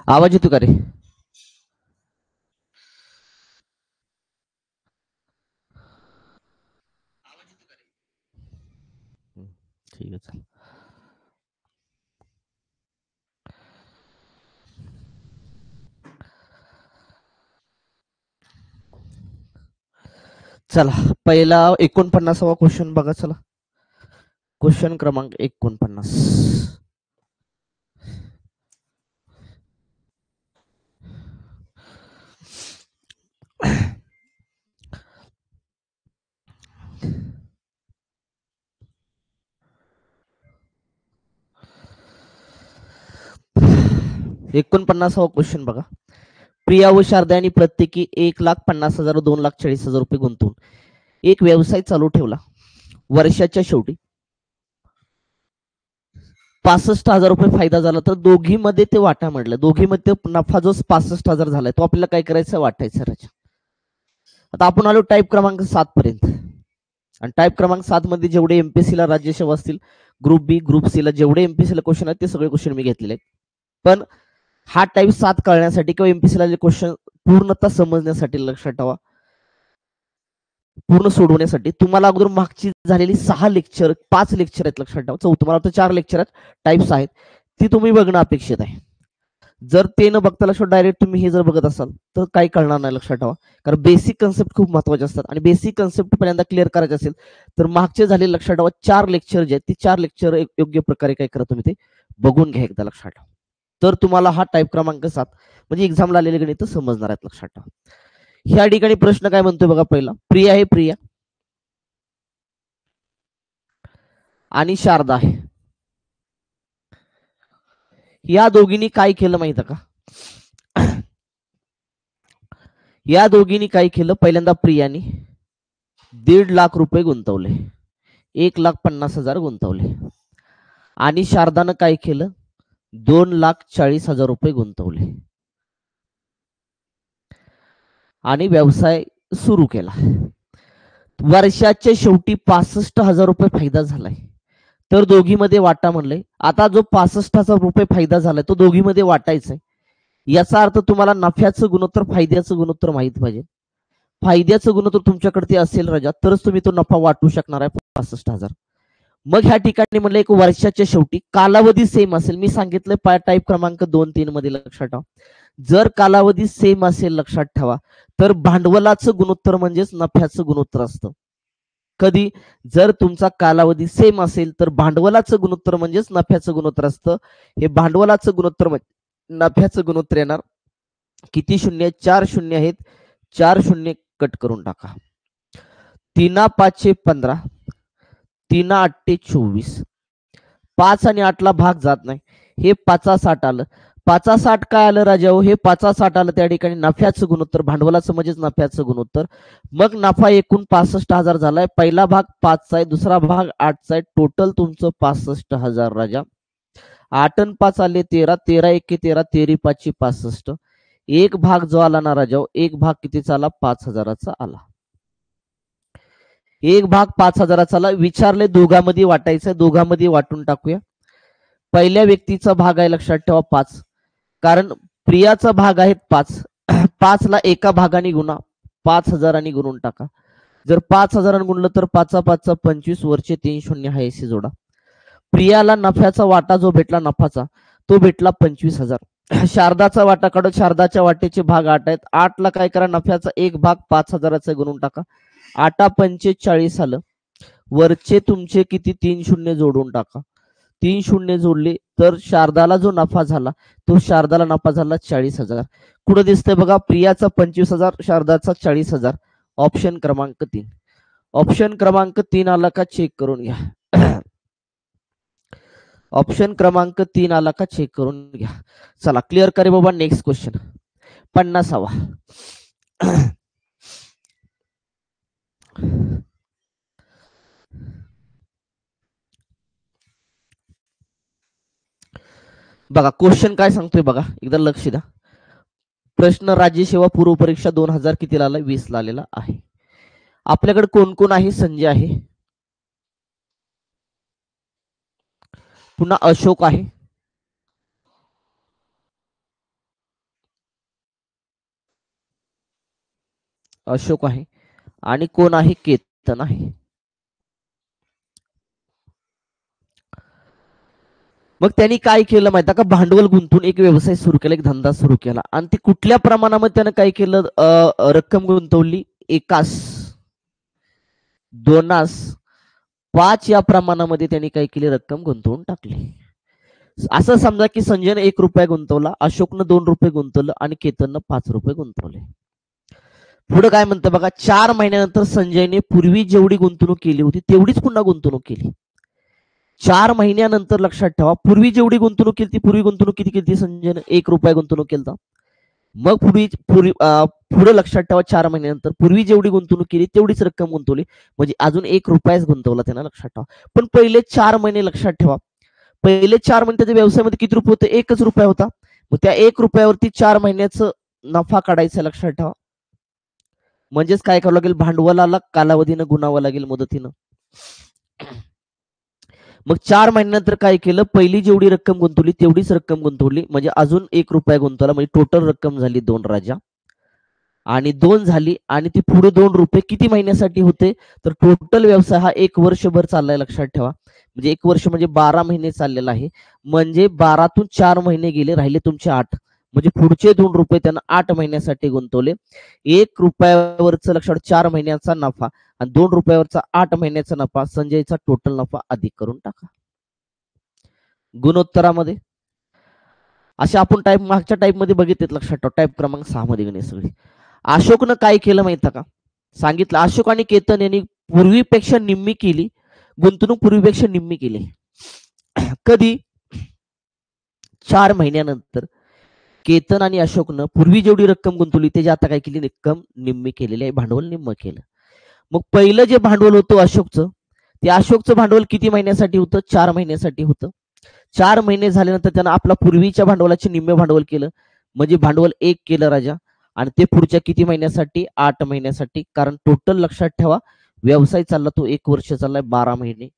आवाज येतो का रे? ठीक आहे चल. चला पहिला 49वा क्वेश्चन बघा. चला क्वेश्चन क्रमांक 49. 49वा क्वेश्चन बघा. प्रिया व शारदा यांनी प्रत्येकी 1,50,000 व 2,40,000 रुपये गुंतवून एक व्यवसाय चालू ठेवला. वर्षाच्या शेवटी 65,000 रुपये फायदा झाला तर दोघीमध्ये ते वाटा म्हटलं. दोघीमध्ये नफा जो 65,000 झालाय तो आपल्याला काय करायचं, वाटायचं राजा. आता आपण आलो टाईप क्रमांक 7 पर्यंत. आणि टाईप क्रमांक 7 मध्ये जेवढे एमपीएससी ला राज्यसेवा असतील, ग्रुप बी ग्रुप सी ला जेवढे एमपीएससी ला क्वेश्चन आहेत ते सगळे क्वेश्चन मी घेतलेले आहेत. पण हा टाईप 7 कळण्यासाठी किंवा एमपीएससी ला जे क्वेश्चन पूर्णतः समजण्यासाठी लक्षात ठेवा, पूर्ण सोडवण्यासाठी तुम्हाला अगोदर मागची झालेली 6 लेक्चर 5 लेक्चर आहेत लक्षात ठेवा. तुम्हाला तर 4 लेक्चर आहेत, टाईप्स आहेत, ती तुम्ही बघणं अपेक्षित आहे. जर ते न बघता लक्षात डायरेक्ट तुम्ही हे जर बघत असाल तर काही कळणार नाही लक्षात ठेवा. कारण बेसिक कन्सेप्ट खूप महत्वाचे असतात आणि बेसिक कन्सेप्ट पहिल्यांदा क्लिअर करायचे असेल तर मागचे झाले लक्षात ठेवा 4 लेक्चर जे आहेत ते 4 लेक्चर योग्य प्रकारे काय करा तुम्ही ते बघून घ्या एकदा लक्षात ठेवा. तर तुम्हाला हा टाईप क्रमांक 7 म्हणजे एक्झामला आलेले गणित समजणार आहेत लक्षात ठेवा. ह्या ठिकाणी प्रश्न काय म्हणतोय बघा. पहिला प्रिया आहे, प्रिया आणि शारदा आहे. या दोघींनी काय केलं माहिती का? या दोघींनी काय केलं, पहिल्यांदा प्रियानी 1,50,000 रुपये गुंतवले, 1,50,000 गुंतवले. आणि शारदानं काय केलं, 2,40,000 रुपये गुंतवले आणि व्यवसाय सुरू केला. वर्षाच्या शेवटी 65,000 रुपये फायदा झालाय. तर दोघीमध्ये वाटा म्हणले. आता जो 65,000 रुपये फायदा झालाय तो दोघीमध्ये वाटायचा आहे. याचा अर्थ तुम्हाला नफ्याचं गुणोत्तर फायद्याचं गुणोत्तर माहित पाहिजे. फायद्याचं गुणोत्तर तुमच्याकडे ते असेल राजा तरच तुम्ही तो नफा वाटू शकणार आहे 65,000. मग ह्या ठिकाणी म्हणलं एक वर्षाच्या शेवटी कालावधी सेम असेल. मी सांगितलं टाईप क्रमांक 2-3 मध्ये लक्षात ठेवा. जर कालावधी सेम असेल लक्षात ठेवा तर भांडवलाचं गुणोत्तर म्हणजेच नफ्याचं गुणोत्तर असतं. कधी जर तुमचा कालावधी सेम असेल तर भांडवलाचं गुणोत्तर म्हणजेच नफ्याचं गुणोत्तर असतं. हे भांडवलाचं गुणोत्तर म्हणजे नफ्याचं गुणोत्तर येणार. किती शून्य? 4 शून्य आहेत. 4 शून्य कट करून टाका. 3×5 = 15, 3×8 = 24. 5 आणि 8 ला भाग जात नाही. हे 5×60 आलं. 5×60 काय आलं राजा? हे 5×60 आलं. त्या ठिकाणी नफ्याचं गुणोत्तर, भांडवलाचं म्हणजेच नफ्याचं गुणोत्तर. मग नफा एकूण 65,000 झालाय. पहिला भाग 5चा आहे, दुसरा भाग 8चा आहे. टोटल तुमचं 65,000 राजा. 8 आणि 5 आले 13, 13×1 = 13, 13×5 = 65. एक भाग जो आला ना राजा, एक भाग कितीचा आला? 5,000चा आला. एक भाग 5,000चा आला. विचारले दोघांमध्ये वाटायचं, दोघांमध्ये वाटून टाकूया. पहिल्या व्यक्तीचा भाग आहे लक्षात ठेवा 5, कारण प्रियाचा भाग आहे 5. 5 ला एका भागाने गुणा, 5,000 गुणून टाका. जर 5,000 गुणलं तर 5×5 = 25, वरचे 3 शून्य आहे असे जोडा. प्रियाला नफ्याचा वाटा जो भेटला नफाचा तो भेटला 25,000. शारदाचा वाटा काढू. शारदाच्या वाटेचे भाग 8 आहेत. 8 ला काय करा, नफ्याचा एक भाग 5,000चा गुणून टाका. 8×45 आलं. वरचे तुमचे किती? 3 शून्य जोडून टाका. 3 शून्य जोडले तर शारदाला जो नफा झाला तो शारदाला नफा झाला 40,000. कुठं दिसतंय बघा? प्रियाचा 25,000, शारदाचा 40,000. ऑप्शन क्रमांक 3. ऑप्शन क्रमांक 3 आला का चेक करून घ्या. ऑप्शन क्रमांक 3 आला का चेक करून घ्या. चला क्लिअर करे बाबा. नेक्स्ट क्वेश्चन 50वा. बघा क्वेश्चन काय सांगतोय बघा, एकदा लक्ष द्या. प्रश्न राज्य सेवा पूर्व परीक्षा 2000 कितीला आला? 20 ला आलेला आहे. आपल्याकडे कोण कोण आहे? संजय आहे, पुन्हा अशोक आहे, अशोक आहे आणि कोण आहे, केतन आहे. मग त्यांनी काय केलं माहिती का, भांडवल गुंतवून एक व्यवसाय सुरू केला, एक धंदा सुरू केला. आणि ते कुठल्या प्रमाणामध्ये त्यानं काय केलं, रक्कम गुंतवली, एकास, दोनास, 5 या प्रमाणामध्ये त्यांनी काय केली, रक्कम गुंतवून टाकली. असं समजा की संजयनं 1 रुपया गुंतवला, अशोकनं 2 रुपये गुंतवलं आणि केतननं 5 रुपये गुंतवले. पुढे काय म्हणतं बघा, 4 महिन्यानंतर संजयने पूर्वी जेवढी गुंतवणूक केली होती तेवढीच पुन्हा गुंतवणूक केली. 4 महिन्यानंतर लक्षात ठेवा, पूर्वी जेवढी गुंतवणूक केली ती, पूर्वी गुंतवणूक किती केली संजयनं, 1 रुपया गुंतवणूक केली. मग पुढे लक्षात ठेवा, 4 महिन्यानंतर पूर्वी जेवढी गुंतवणूक केली तेवढीच रक्कम गुंतवली, म्हणजे अजून 1 रुपयाच गुंतवला त्यानं, लक्षात ठेवा. पण पहिले 4 महिने लक्षात ठेवा, पहिले 4 महिने त्याच्या व्यवसायामध्ये किती रुपये होते, 1च रुपया होता. मग त्या 1 रुपयावरती 4 महिन्याचं नफा काढायचा, लक्षात ठेवा. म्हणजेच काय करावं लागेल, भांडवलाला कालावधीनं गुणावं लागेल, मुदतीनं. मग 4 महिन्यानंतर काय केलं, पहिली जेवढी रक्कम गुंतवली तेवढीच रक्कम गुंतवली, म्हणजे अजून 1 रुपया गुंतवला, म्हणजे टोटल रक्कम झाली 2 राजा आणि 2 झाली. आणि ती पुढे 2 रुपये किती महिन्यासाठी होते, तर टोटल व्यवसाय हा 1 वर्षभर चाललाय, लक्षात ठेवा. म्हणजे 1 वर्ष म्हणजे 12 महिने चाललेला आहे. म्हणजे 12तून 4 महिने गेले, राहिले तुमचे 8. म्हणजे पुढचे 2 रुपये त्यांना 8 महिन्यासाठी गुंतवले. 1 रुपयावरचं लक्षात 4 महिन्याचा नफा आणि 2 रुपयावरचा 8 महिन्याचा नफा, संजयचा टोटल नफा अधिक करून टाका गुणोत्तरामध्ये. अशा आपण टाईप मागच्या टाईप मध्ये बघितलेत, लक्षात ठेवा. टाईप क्रमांक 6 मध्ये गणित सगळी. अशोकनं काय केलं माहिती का, सांगितलं, अशोक आणि केतन यांनी पूर्वीपेक्षा निम्मी केली गुंतवणूक, पूर्वीपेक्षा निम्मी केली. कधी, 4 महिन्यानंतर केतन आणि अशोकनं पूर्वी जेवढी रक्कम गुंतवली त्याची आता काय केली, रक्कम निम्मी केलेली आहे, भांडवल निम्म केलं. मग पहिलं जे भांडवल होतं अशोकचं, ते अशोकचं भांडवल किती महिन्यासाठी होतं, 4 महिन्यासाठी होतं. 4 महिने झाल्यानंतर त्यानं आपला पूर्वीच्या भांडवलाचे निम्मे भांडवल केलं, म्हणजे भांडवल 1 केलं राजा. आणि ते पुढच्या किती महिन्यासाठी, 8 महिन्यासाठी. कारण टोटल लक्षात ठेवा, व्यवसाय चालला तो 1 वर्ष चाललाय, 12 महिने.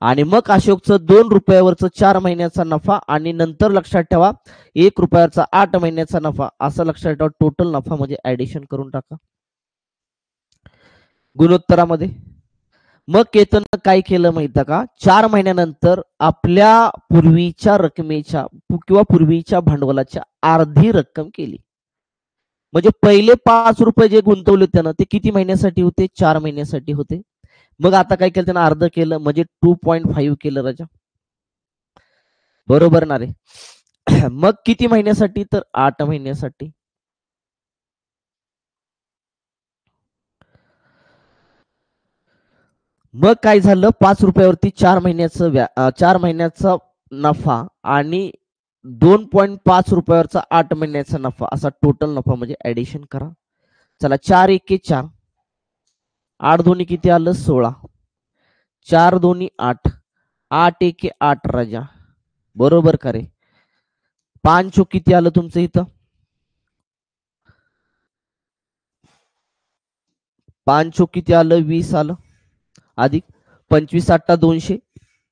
आणि मग अशोकचं 2 रुपयावरचं 4 महिन्याचा नफा आणि नंतर लक्षात ठेवा 1 रुपयाचा 8 महिन्याचा नफा, असं लक्षात ठेवा. टोटल नफा म्हणजे ऍडिशन करून टाका गुणोत्तरामध्ये. मग केतन काय केलं माहिती का, 4 महिन्यानंतर आपल्या पूर्वीच्या रकमेच्या किंवा पूर्वीच्या भांडवलाच्या अर्धी रक्कम केली. म्हणजे पहिले 5 रुपये जे गुंतवले त्यानं, ते किती महिन्यासाठी होते, 4 महिन्यासाठी होते. मग आता काय केलं त्यानं, अर्ध केलं, म्हणजे 2.5 केलं राजा, बरोबर ना रे. मग किती महिन्यासाठी, तर 8 महिन्यासाठी. मग काय झालं, 5 रुपयावरती 4 महिन्याचा नफा आणि 2.5 रुपयावरचा 8 महिन्याचा नफा, असा टोटल नफा, म्हणजे ऍडिशन करा. चला, 4 एके 4, 8 दोन्ही किती आलं, 16, 4 दोन्ही 8, 8 एके 8 राजा, बरोबर का रे. 5 चोक किती आलं तुमचं इथं, 5 चोक किती आलं, 20 आलं, अधिक 25 8 200,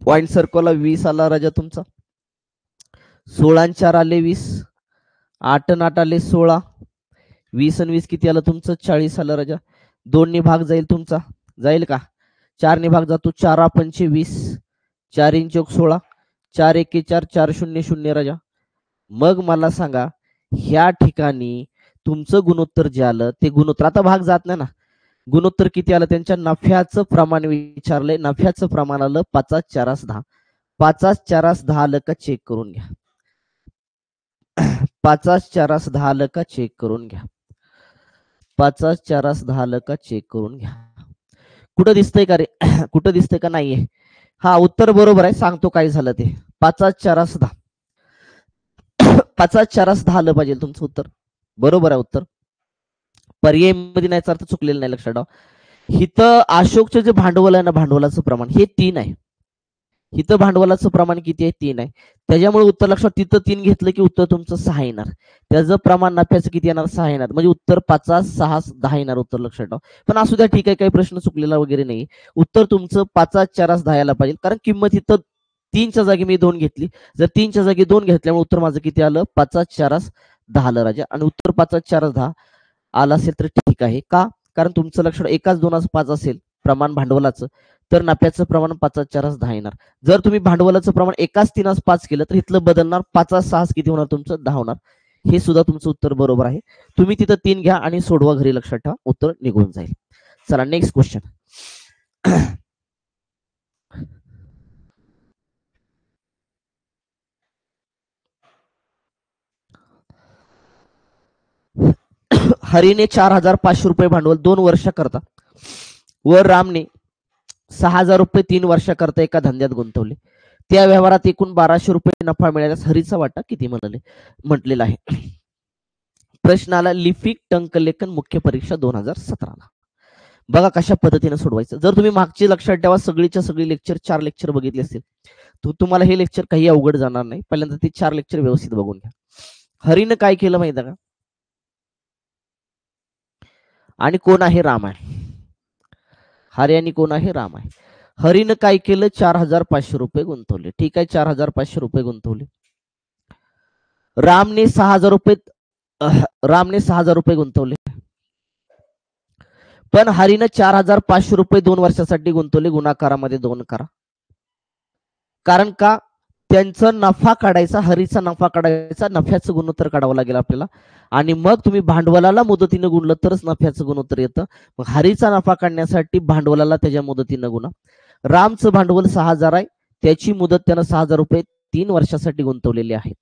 पॉइंट सर्कलला 20 आला राजा तुमचा. 16 4 आले 20, 8 8 आले 16, 20 आणि 20 किती आलं तुमचं, 40 आलं राजा. 2 ने भाग जाईल तुमचा, जाईल का, 4 ने भाग जातो, 4 5 20, 4 इन चौक 16, 4 एके 4, 4 0 0 राजा. मग मला सांगा, ह्या ठिकाणी तुमचं गुणोत्तर जे आलं ते गुणोत्तर, आता भाग जात नाही ना, गुणोत्तर किती आलं, त्यांच्या नफ्याचं प्रमाण विचारलंय, नफ्याचं प्रमाण आलं 5 4 10. 5 4 10 आलं का चेक करून घ्या, 5 4 10 आलं का चेक करून घ्या, 5 4 10 आलं का चेक करून घ्या. कुठं दिसतंय का रे, कुठं दिसतंय का, नाहीये. हा, उत्तर बरोबर आहे, सांगतो काय झालं ते. 5 4 10, 5 4 10 आलं पाहिजे तुमचं उत्तर, बरोबर आहे उत्तर. पर्याय मध्ये नाही, अर्थ चुकलेलं नाही, लक्षात ठेवा. इथं अशोकचं जे भांडवल आहे ना, भांडवलाचं प्रमाण हे 3 आहे. इथं भांडवलाचं प्रमाण किती आहे, 3 आहे. त्याच्यामुळे उत्तर लक्षात, तिथं 3 घेतलं की उत्तर तुमचं 6 येणार. त्याचं प्रमाण नफ्याचं किती येणार, 6 येणार. म्हणजे उत्तर 5 6 10 येणार उत्तर, लक्षात ठेवा. पण असू द्या, ठीक आहे, काही प्रश्न चुकलेला वगैरे नाही. उत्तर तुमचं 5 4 10 यायला पाहिजे, कारण किंमत इथं 3च्या जागी मी 2 घेतली. जर 3च्या जागी 2 घेतल्यामुळे उत्तर माझं किती आलं, 5 4 10 आलं राजा. आणि उत्तर 5 4 10 आला असेल तर ठीक आहे. का? कारण तुमचं लक्ष एकाच 2:5 असेल प्रमाण भांडवलाचं, तर नफ्याचं प्रमाण 5/4 10 येणार. जर तुम्ही भांडवलाचं प्रमाण एकाच 3/5 केलं तर इथलं बदलणार 5/6 किती होणार तुमचं 10 होणार. हे सुद्धा तुमचं उत्तर बरोबर आहे. तुम्ही तिथं 3 घ्या आणि सोडवा, घरी लक्षात ठेवा, उत्तर निघून जाईल. चला नेक्स्ट क्वेश्चन. हरीने 4,500 रुपये भांडवल 2 वर्ष करता व रामने 6,000 रुपये 3 वर्षाकरता एका धंद्यात गुंतवले. त्या व्यवहारात एकूण 1,200 रुपये नफा मिळाल्यास हरीचा वाटा किती म्हटलेला आहे. प्रश्नाला लिपिक टंकलेखन मुख्य परीक्षा 2017. बघा कशा पद्धतीने सोडवायचं. जर तुम्ही मागचे लक्षात ठेवा सगळीच्या सगळी लेक्चर 4 लेक्चर बघितले असतील तर तुम्हाला हे लेक्चर काही अवघड जाणार नाही. पहिल्यांदा ते 4 लेक्चर व्यवस्थित बघून घ्या. हरीनं काय केलं माहिती का, आणि कोण आहे राम आहे. हरी आणि कोण आहे राम आहे. हरीनं काय केलं 4,500 रुपये गुंतवले. ठीक आहे 4,500 रुपये गुंतवले. रामने 6,000 रुपये गुंतवले. पण हरीनं 4,500 रुपये 2 वर्षासाठी गुंतवले. गुणाकारामध्ये 2 करा. कारण का, त्यांचा नफा काढायचा, हरीचा नफा काढायचा, नफ्याचं गुणोत्तर काढावं लागेल आपल्याला. आणि मग तुम्ही भांडवलाला मुदतीनं गुणलं तरच नफ्याचं गुणोत्तर येतं. मग हरीचा नफा काढण्यासाठी भांडवलाला त्याच्या मुदतीनं गुणा. रामचं भांडवल 6,000 आहे, त्याची मुदत त्यानं 6,000 रुपये 3 वर्षासाठी गुंतवलेले आहेत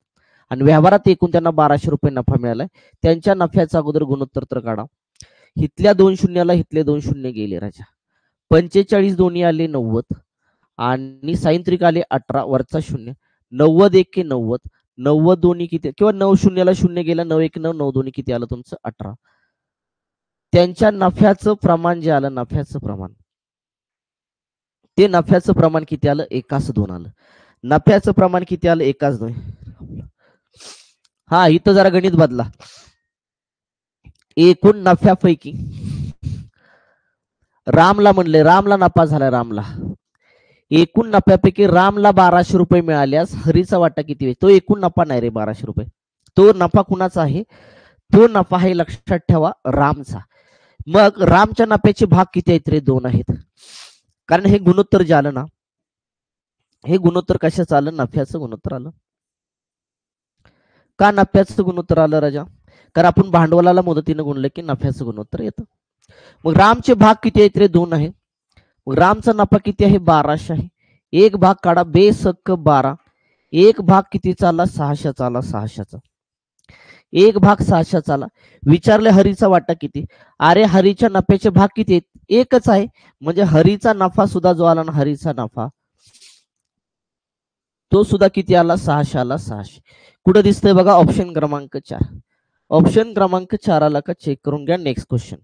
आणि व्यवहारात एकूण त्यांना 1,200 रुपये नफा मिळालाय. त्यांच्या नफ्याचा अगोदर गुणोत्तर तर काढा. इथल्या 2 शून्याला इथले 2 शून्य गेले राजा. 45 दोन्ही आले 90 आणि सायंत्रिक आले 18, वरचा 0. 90 एके 90, 90 दोन्ही किती, किंवा 9 शून्याला 0 गेला, 9 एक 9, 9 दोन्ही किती आलं तुमचं 18. त्यांच्या नफ्याचं प्रमाण जे आलं, नफ्याचं प्रमाण, ते नफ्याचं प्रमाण किती आलं, 1:2 आलं. नफ्याचं प्रमाण किती आलं, 1:2. हा इथं जरा गणित बदला. एकूण नफ्यापैकी रामला म्हणले, रामला नफा झाला, रामला एकूण नफ्यापैकी रामला 1,200 रुपये मिळाल्यास हरीचा वाटा किती होईल. तो एकूण नफा नाही रे 1,200 रुपये, तो नफा कुणाचा आहे, तो नफा आहे लक्षात ठेवा रामचा. मग रामच्या नफ्याचे भाग किती आहेत रे, 2 आहेत. कारण हे गुणोत्तर जे आलं ना, हे गुणोत्तर कशाचं आलं, नफ्याचं गुणोत्तर आलं. का नफ्याचं गुणोत्तर आलं राजा, कारण आपण भांडवलाला मुदतीनं गुणलं की नफ्याचं गुणोत्तर येतं. मग रामचे भाग किती आहेत रे, 2 आहे. मग रामचा नफा किती आहे, 1,200 आहे. एक भाग काढा, बेसक्क 12. एक भाग किती चालला, 600 आला, 600चा एक भाग 600 आला. विचारले हरीचा वाटा किती, अरे हरीच्या नफ्याचे भाग किती आहेत, एकच आहे. म्हणजे हरीचा नफा सुद्धा जो आला ना, हरीचा नफा तो सुद्धा किती आला, 600 आला, 600. कुठं दिसतंय बघा, ऑप्शन क्रमांक 4. ऑप्शन क्रमांक 4 आला का चेक करून घ्या. Next question.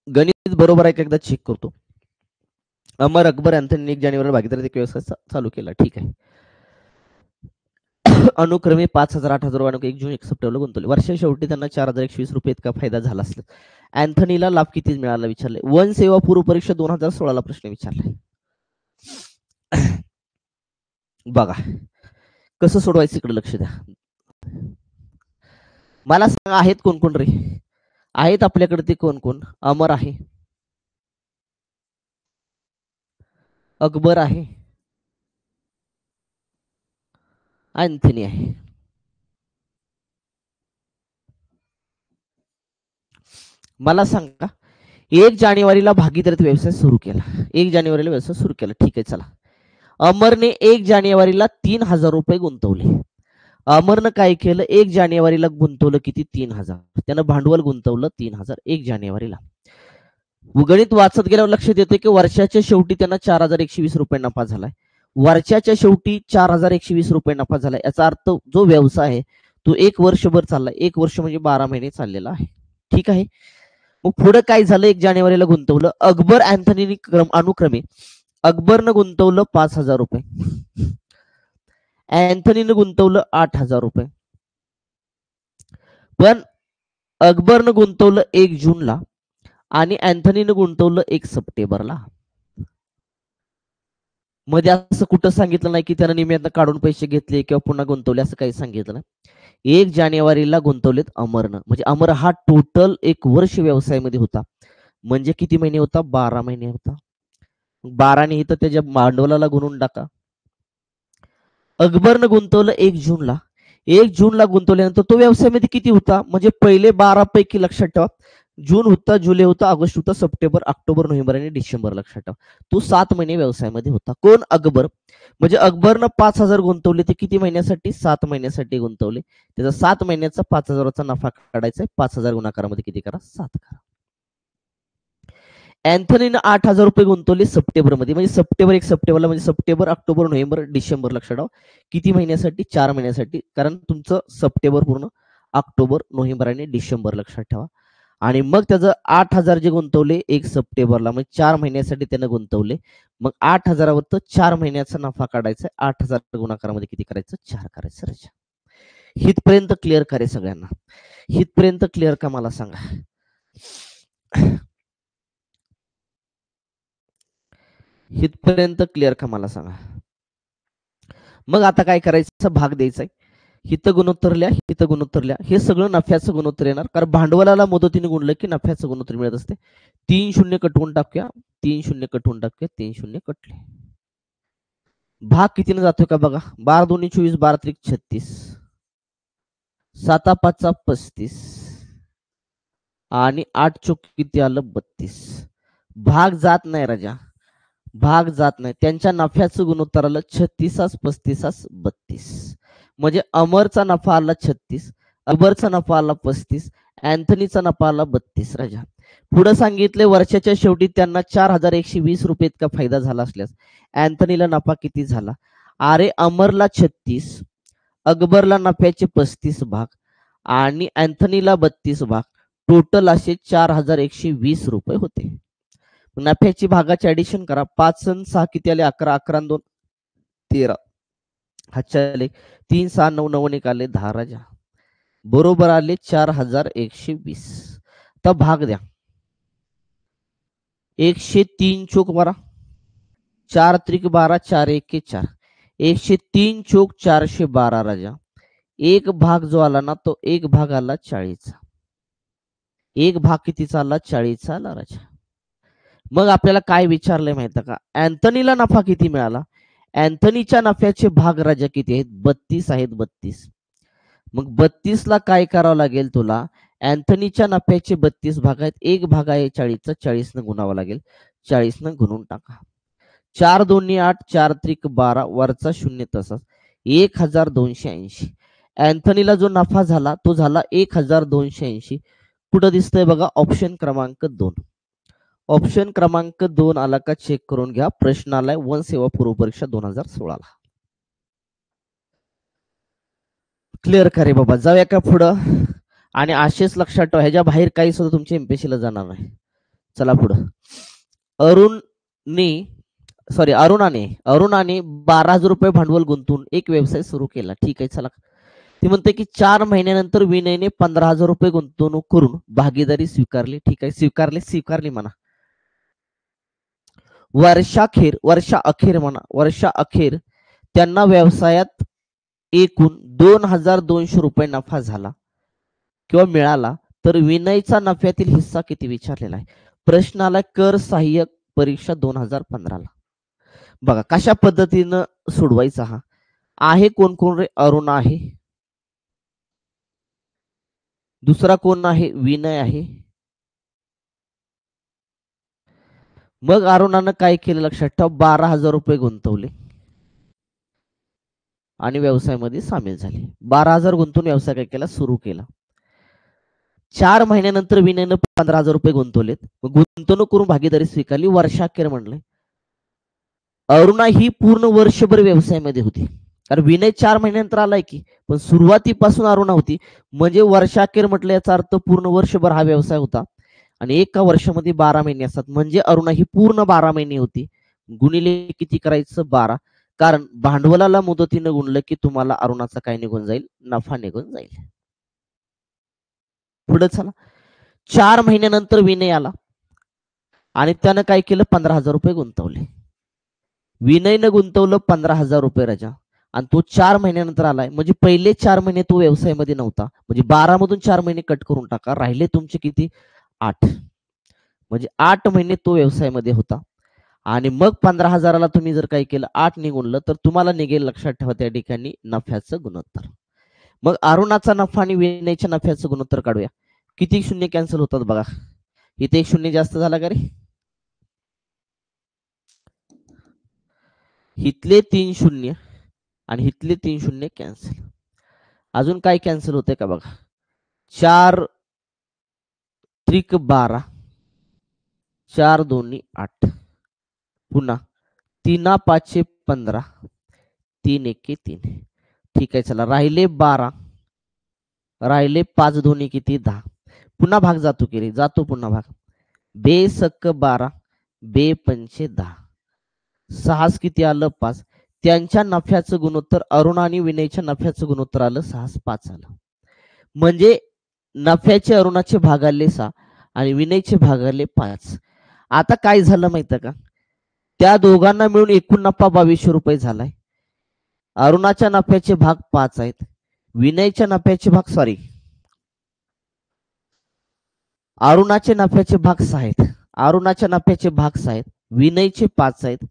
गणित बरोबर आहे का एकदा चेक करतो. अमर अकबर यांनी 1 जानेवारीला भागीदारी व्यवसाय चालू केला. ठीक आहे. अनुक्रमे 5,000, 8,000 आणि 1 जून 1 सप्टेंबरला गुंतवले. वर्षा शेवटी त्यांना 4,120 रुपये इतका फायदा झाला असला. अँथनीला लाभ किती मिळाला विचारले. वन सेवा पूर्व परीक्षा 2016 ला प्रश्न विचारलाय. बघा कसं सोडवायचं, इकडे लक्ष द्या. मला सांगा आहेत कोण कोण रे, आहेत आपल्याकडे ते कोण कोण. अमर आहे, अकबर आहे, अँथनी आहे. मला सांगा 1 जानेवारीला भागीदारीत व्यवसाय सुरू केला. 1 जानेवारीला व्यवसाय सुरू केला. ठीक आहे चला. अमरने 1 जानेवारीला 3,000 रुपये गुंतवले अमरनं काय केलं, 1 जानेवारीला गुंतवलं किती, 3,000. त्यानं भांडवल गुंतवलं 3,000 1 जानेवारीला. गणित वाचत गेल्यावर लक्षात येते की वर्षाच्या शेवटी त्यांना 4,120 रुपये नफा झालाय. वर्षाच्या शेवटी 4,120 रुपये नफा झालाय, याचा अर्थ जो व्यवसाय आहे तो 1 वर्षभर चाललाय. 1 वर्ष म्हणजे 12 महिने चाललेला आहे. ठीक आहे. मग पुढे काय झालं, 1 जानेवारीला गुंतवलं. अकबर अँथनीनी अनुक्रमे अकबरनं गुंतवलं 5,000 रुपये, अँथनीनं गुंतवलं 8,000 रुपये. पण अकबरनं गुंतवलं 1 जूनला आणि अँथनीनं गुंतवलं 1 सप्टेंबरला. मध्ये असं कुठं सांगितलं नाही की त्यानं निम्यातनं काढून पैसे घेतले किंवा पुन्हा गुंतवले, असं काही सांगितलं नाही. 1 जानेवारीला गुंतवलेत अमरनं. म्हणजे अमर हा टोटल 1 वर्ष व्यवसायामध्ये होता. म्हणजे किती महिने होता, 12 महिने होता. 12ने इथं त्याच्या भांडवलाला गुणून टाका. अकबरनं गुंतवलं 1 जूनला. 1 जूनला गुंतवल्यानंतर तो व्यवसायामध्ये किती होता, म्हणजे पहिले 12 पैकी लक्षात ठेवा, जून होता, जुलै होता, ऑगस्ट होता, सप्टेंबर, ऑक्टोबर, नोव्हेंबर आणि डिसेंबर लक्षात ठेवा. तो 7 महिने व्यवसायामध्ये होता. कोण, अकबर. म्हणजे अकबरनं 5,000 गुंतवले, ते किती महिन्यासाठी, 7 महिन्यासाठी गुंतवले. त्याचा 7 महिन्याचा 5,000चा नफा काढायचा आहे. 5,000 गुणाकारामध्ये किती करा, 7 करा. अँथनीनं 8,000 रुपये गुंतवले सप्टेंबरमध्ये, म्हणजे सप्टेंबर 1 सप्टेंबरला, म्हणजे सप्टेंबर, ऑक्टोबर, नोव्हेंबर, डिसेंबर लक्षात ठेवा. किती महिन्यासाठी, 4 महिन्यासाठी, कारण तुमचं सप्टेंबर पूर्ण, ऑक्टोबर, नोव्हेंबर आणि डिसेंबर लक्षात ठेवा. आणि मग त्याचं 8,000 जे गुंतवले 1 सप्टेंबरला, म्हणजे 4 महिन्यासाठी त्यानं गुंतवले. मग 8,000वर 4 महिन्याचा नफा काढायचा. 8,000 गुणाकारामध्ये किती करायचं, 4 करायचं. राजा, हितपर्यंत क्लिअर करे सगळ्यांना, हितपर्यंत क्लिअर का मला सांगा. हितपर्यंत क्लिअर का मला सांगा. मग आता काय करायचं, भाग द्यायचा आहे. हित गुणोत्तरल्या, हित गुणोत्तरल्या, हे सगळं नफ्याचं गुणोत्तर येणार, कारण भांडवलाला मुदतीने गुणलं की नफ्याचं गुणोत्तर मिळत असते. 3 0 कटवून टाकूया, 3 0 कटवून टाकूया, 3 0 कटले. भाग कितीने जातोय का बघा. 12 2 24, 12 3 36, 7 5 35 आणि 8 चोक किती आलं, 32. भाग जात नाही राजा, भाग जात नाही. त्यांच्या नफ्याचं गुणोत्तर आलं 36 35 32. म्हणजे अमरचा नफा आला 36, अकबरचा नफा आला 35, अँथनीचा नफा आला 32. राजा, पुढे सांगितले वर्षाच्या शेवटी त्यांना 4,120 रुपये इतका फायदा झाला असल्यास अँथनीला नफा किती झाला. अरे, अमरला 36, अकबरला नफ्याचे 35 भाग आणि अँथनीला 32 भाग, टोटल असे 4,120 रुपये होते. नफ्याची भागाची ऍडिशन करा. 5 आणि 6 किती आले, 11, 11 आणि 2 13, हातच्या आले 3 6 9 9 1 आले 10. राजा, बरोबर आले 4,120. तर भाग द्या. 103 चोक 12, 4 त्रिक 12, 4 1 4, 103 चोक 412. राजा, एक भाग जो आला ना, तो एक भाग आला 40. एक भाग कितीचा आला, 40 आला. राजा, मग आपल्याला काय विचारलंय माहिती का, अँथनीला नफा किती मिळाला. अँथनीच्या नफ्याचे भाग राजा किती आहेत, 32 आहेत. 32. मग 32 ला काय करावं लागेल तुला, अँथनीच्या नफ्याचे 32 भाग आहेत, एक भाग आहे 40चा, 40 न गुणावं लागेल. 40 न गुणून टाका. 4 2 8, 4 त्रिक 12, वरचा 0 तसाच, 1,280. अँथनीला जो नफा झाला तो झाला 1,280. कुठं दिसतंय बघा, ऑप्शन क्रमांक 2. ऑप्शन क्रमांक 2 आला का चेक करून घ्या. प्रश्न आलाय वन सेवा पूर्व परीक्षा 2016 ला. क्लिअर करे बाबा, जाऊया का पुढं. आणि असेच लक्षात ठेवा, ह्याच्या बाहेर काही सुद्धा तुमच्या एमपीएससी ला जाणार नाही. चला पुढं. अरुणाने 12,000 रुपये भांडवल गुंतवून एक व्यवसाय सुरू केला. ठीक आहे, चला. ती म्हणते की 4 महिन्यानंतर विनयने 15,000 रुपये गुंतवणूक करून भागीदारी स्वीकारली. ठीक आहे, स्वीकारली म्हणा. वर्षाअखेर त्यांना व्यवसायात एकूण 2,200 रुपये नफा झाला किंवा मिळाला, तर विनयचा नफ्यातील हिस्सा किती विचारलेला आहे. प्रश्नाला कर सहाय्यक परीक्षा 2015 ला. बघा कशा पद्धतीनं सोडवायचा. हा आहे कोण कोण रे, अरुण आहे, दुसरा कोण आहे, विनय आहे. मग अरुणानं काय केलं लक्षात ठेवा, 12,000 रुपये गुंतवले आणि व्यवसायामध्ये सामील झाली. 12,000 गुंतवून व्यवसाय काय केला, सुरू केला. 4 महिन्यानंतर विनयनं 15,000 रुपये गुंतवलेत. गुंतवणूक करून भागीदारी स्वीकारली. वर्षाखेर म्हणले. अरुणा ही पूर्ण वर्षभर व्यवसायामध्ये होती. कारण विनय 4 महिन्यानंतर आलाय की, पण सुरुवातीपासून अरुणा होती. म्हणजे वर्षाखेर म्हटलं याचा अर्थ पूर्ण वर्षभर हा व्यवसाय होता. आणि एका वर्षामध्ये 12 महिने असतात. म्हणजे अरुणा ही पूर्ण 12 महिने होती. गुणिले किती करायचं, 12. कारण भांडवलाला मुदतीनं गुणलं की तुम्हाला अरुणाचा काय निघून जाईल, नफा निघून जाईल. पुढे चला. 4 महिन्यानंतर विनय आला आणि त्यानं काय केलं, 15,000 रुपये गुंतवले. विनयनं गुंतवलं 15,000 रुपये राजा, आणि तो 4 महिन्यानंतर आलाय. म्हणजे पहिले 4 महिने तो व्यवसायामध्ये नव्हता. म्हणजे 12 मधून 4 महिने कट करून टाका, राहिले तुमचे किती, 8. म्हणजे 8 महिने तो व्यवसायामध्ये होता. आणि मग 15,000ला तुम्ही जर काही केलं, 8 ने गुणलं तर तुम्हाला निघेल, लक्षात ठेवा त्या ठिकाणी, नफ्याचं गुणोत्तर. मग अरुणाचा नफा आणि विनयच्या नफ्याचं गुणोत्तर काढूया. किती शून्य कॅन्सल होतात बघा. इथे एक शून्य जास्त झाला का रे, इथले 3 शून्य आणि इथले 3 शून्य कॅन्सल. अजून काय कॅन्सल होते का बघा. 4 त्रिक 12, 4 दोन्ही 8, पुन्हा 3 5 15, 3 1 3. ठीक आहे, चला राहिले 12, राहिले 5 दोन्ही किती, 10. पुन्हा भाग जातो की रे, जातो पुन्हा भाग. बे सक्क 12, बे पंचे 10, 6 किती आलं, 5. त्यांच्या नफ्याचं गुणोत्तर, अरुणा आणि विनयच्या नफ्याचं गुणोत्तर आलं 6 5 आलं. म्हणजे नफ्याचे अरुणाचे भागाले 6 आणि विनयचे भागाले 5. आता काय झालं माहिती का, त्या दोघांना मिळून एकूण नफा 2200 रुपये झालाय. अरुणाच्या नफ्याचे भाग 5 आहेत, विनयच्या नफ्याचे भाग, सॉरी, अरुणाचे नफ्याचे भाग 6 आहेत. अरुणाच्या नफ्याचे भाग 6 आहेत, विनयचे 5 आहेत.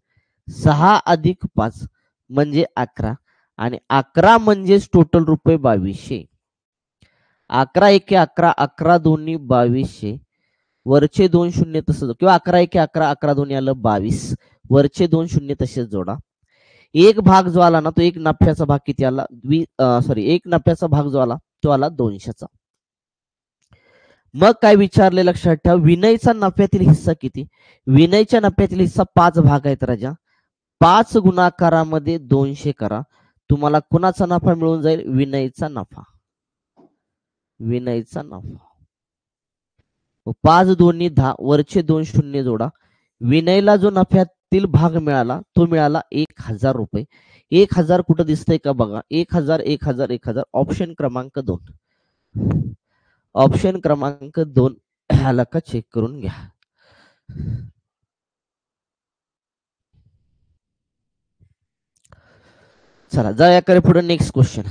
6 अधिक 5 म्हणजे 11, आणि 11 म्हणजेच टोटल रुपये 2200. 11 एके 11, 11 दोन्ही 2200, वरचे 2 शून्य तसंच, किंवा 11 एके 11, 11 दोन्ही आलं 22, वरचे 2 शून्य तसेच जोडा. एक भाग जो आला ना, तो एक नफ्याचा भाग किती आला, एक नफ्याचा भाग जो आला तो आला 200चा. मग काय विचारले, लक्षात ठेवा, विनयचा नफ्यातील हिस्सा किती. विनयच्या नफ्यातील हिस्सा 5 भाग आहेत राजा. 5 गुणाकारामध्ये 200 करा, तुम्हाला कुणाचा नफा मिळून जाईल, विनयचा नफा. विनयचा नफा 5 दोन्ही 10, वरचे 2 शून्य जोडा. विनयला जो नफ्यातील भाग मिळाला तो मिळाला 1000 रुपये. 1000 कुठं दिसतंय का बघा, 1000 1000 1000, ऑप्शन क्रमांक 2. ऑप्शन क्रमांक 2 ह्याला का चेक करून घ्या. चला जाऊया पुढे, नेक्स्ट क्वेश्चन.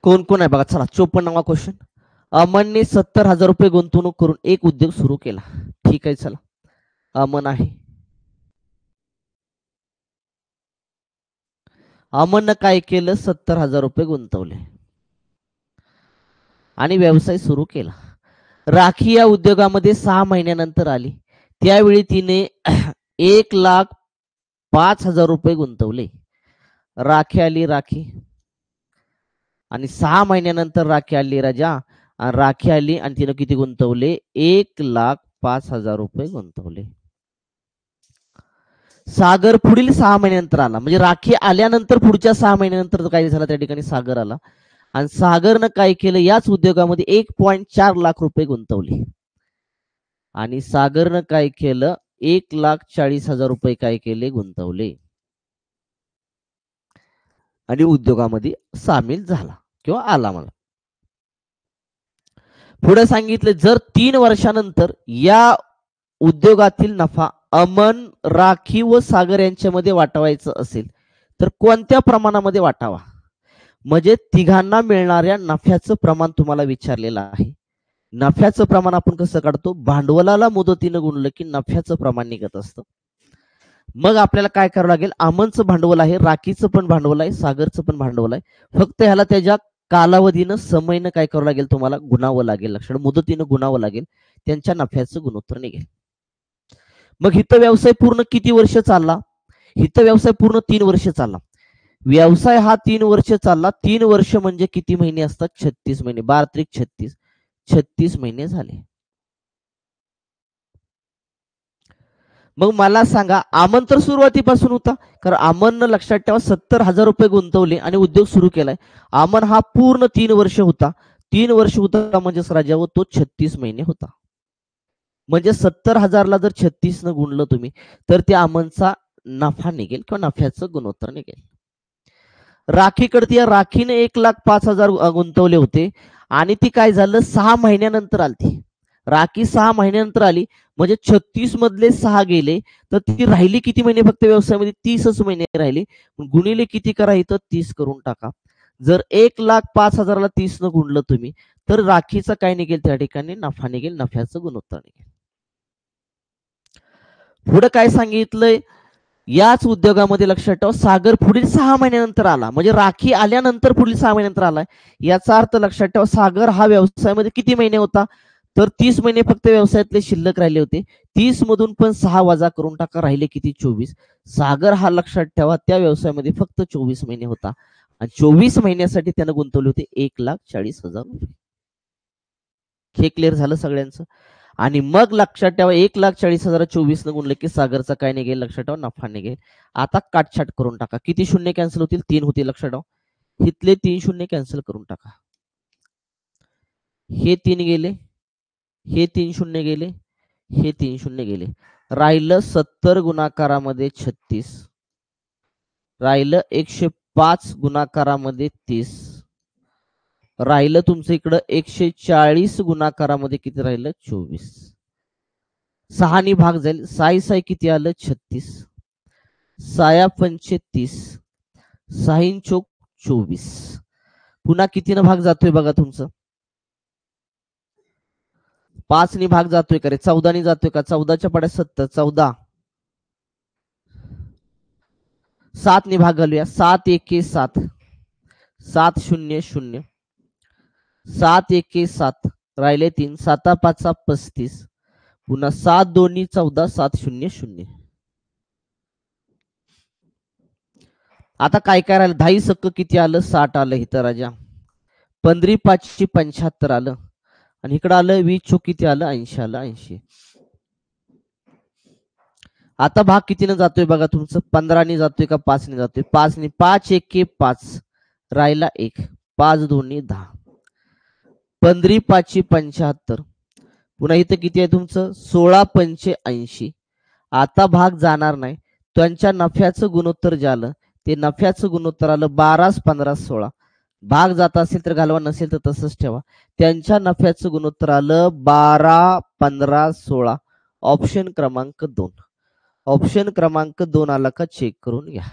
कोण कोण आहे बघा. चला 54वा क्वेश्चन. अमनने 70,000 रुपये गुंतवणूक करून एक उद्योग सुरू केला. ठीक आहे, चला अमन आहे. अमननं काय केलं, 70,000 रुपये गुंतवले आणि व्यवसाय सुरू केला. राखी या उद्योगामध्ये 6 महिन्यानंतर आली. त्यावेळी तिने 1,05,000 रुपये गुंतवले. राखी आली, राखी, आणि 6 महिन्यानंतर राखी आली राजा, आणि राखी आली आणि तिने किती गुंतवले, 1,05,000 रुपये गुंतवले. सागर पुढील 6 महिन्यानंतर आला. म्हणजे राखी आल्यानंतर पुढच्या 6 महिन्यानंतर काय झाला, त्या ठिकाणी सागर आला, आणि सागरनं काय केलं, याच उद्योगामध्ये 1.4 लाख रुपये गुंतवले. आणि सागरनं काय केलं, 1,40,000 रुपये काय केले, गुंतवले आणि उद्योगामध्ये सामील झाला किंवा आला. मला पुढे सांगितले जर 3 वर्षानंतर या उद्योगातील नफा अमन, राखी व सागर यांच्यामध्ये वाटवायचं असेल तर कोणत्या प्रमाणामध्ये वाटावा? म्हणजे तिघांना मिळणाऱ्या नफ्याचं प्रमाण तुम्हाला विचारलेलं आहे. नफ्याचं प्रमाण आपण कसं काढतो? भांडवलाला मुदतीनं गुणलं की नफ्याचं प्रमाण निघत असतं. मग आपल्याला काय करावं लागेल? अमनचं भांडवल आहे, राखीचं पण भांडवल आहे, सागरचं पण भांडवल आहे. फक्त ह्याला त्याच्या कालावधीनं समयनं काय करावं लागेल? तुम्हाला गुणावं लागेल. लक्षात मुदतीनं गुणावं लागेल. त्यांच्या नफ्याचं गुणोत्तर निघेल. मग हित व्यवसाय पूर्ण किती वर्ष चालला? हित व्यवसाय पूर्ण 3 वर्ष चालला. व्यवसाय हा 3 वर्ष चालला. 3 वर्ष म्हणजे किती महिने असतात? 36 महिने. 12 36 36 महिने झाले. मग मला सांगा, अमन तर सुरुवातीपासून होता, कारण अमननं लक्षात ठेवा 70,000 रुपये गुंतवले आणि उद्योग सुरू केलाय. अमन हा पूर्ण 3 वर्ष होता. 3 वर्ष होता म्हणजेच राजावर तो 36 महिने होता. म्हणजे 70,000ला जर 36 न गुणलं तुम्ही तर त्या अमनचा नफा निघेल किंवा नफ्याचं गुणोत्तर निघेल. राखीकडे या राखीने 1,05,000 गुंतवले होते आणि ती काय झालं 6 महिन्यानंतर आली. राखी 6 महिन्यानंतर आली म्हणजे 36 मधले 6 गेले तर ती राहिली किती महिने? फक्त व्यवसायामध्ये 30च महिने राहिली. गुणिले किती करा? इथं 30 करून टाका. जर 1,05,000ला 30 न गुणलं तुम्ही तर राखीचा काय निघेल? त्या ठिकाणी नफा निघेल, नफ्याचं गुणोत्तर निघेल. पुढे काय सांगितलंय? याच उद्योगामध्ये लक्षात ठेवा सागर पुढील 6 महिन्यानंतर आला. म्हणजे राखी आल्यानंतर पुढील 6 महिन्यानंतर आलाय. याचा अर्थ लक्षात ठेवा सागर हा व्यवसायामध्ये किती महिने होता? तर 30 महिने फक्त व्यवसायातले शिल्लक राहिले होते. 30 मधून पण 6 वजा करून टाका, राहिले किती? 24. सागर हा लक्षात ठेवा त्या व्यवसायामध्ये फक्त 24 महिने होता आणि 24 महिन्यासाठी त्यानं गुंतवले होते 1,40,000 रुपये. हे क्लिअर झालं सगळ्यांचं? आणि मग लक्षात ठेवा 1,40,000 24 न गुणले की सागरचा काय निघेल? लक्षात ठेवा नफा निघेल. आता काटछाट करून टाका. किती शून्य कॅन्सल होतील? 3 होतील. लक्षात ठेवा इथले 3 शून्य कॅन्सल करून टाका. हे 3 गेले, हे 3 शून्य गेले, हे 3 शून्य गेले. राहिलं 70 गुणाकारामध्ये 36, राहिलं 105 गुणाकारामध्ये 30, राहिलं तुमचं इकडं 140 गुणाकारामध्ये किती राहिलं? 24. 6 भाग जाईल. 6 किती आलं? 36. 6 पंचे 30, 6 चोक 24. पुन्हा कितीनं भाग जातोय बघा तुमचं? 5 नी भाग जातोय का रे? 14 नी जातोय का? 14च्या पाड्या 70, 14. 7 नी भाग घालूया. 7 एके 7, 7 शून्य 0, 7 एके 7, राहिले 3, 7 5 35, पुन्हा 7 दोन्ही 14, 7 शून्य 0. आता काय काय राहिलं? 10 सक्क किती आलं? 60 आलं इथं राजा. 15 5 75 आलं आणि इकडं आलं 20 चोक किती आलं? 80 आलं. 80. आता भाग कितीनं जातोय बघा तुमचं? 15 नी जातोय का 5 नी जातोय? 5 नी. 5 एके 5, राहिला 1, 5 दोन्ही 10, 15 5 75, पुन्हा इथं किती आहे तुमचं? 16 पंचे 80. आता भाग जाणार नाही. त्यांच्या नफ्याचं गुणोत्तर जे आलं ते नफ्याचं गुणोत्तर आलं 12 15 16. भाग जात असेल तर घालवा, नसेल तर तसंच ठेवा. त्यांच्या नफ्याचं गुणोत्तर आलं 12 15 16. ऑप्शन क्रमांक 2. ऑप्शन क्रमांक 2 आला का चेक करून घ्या.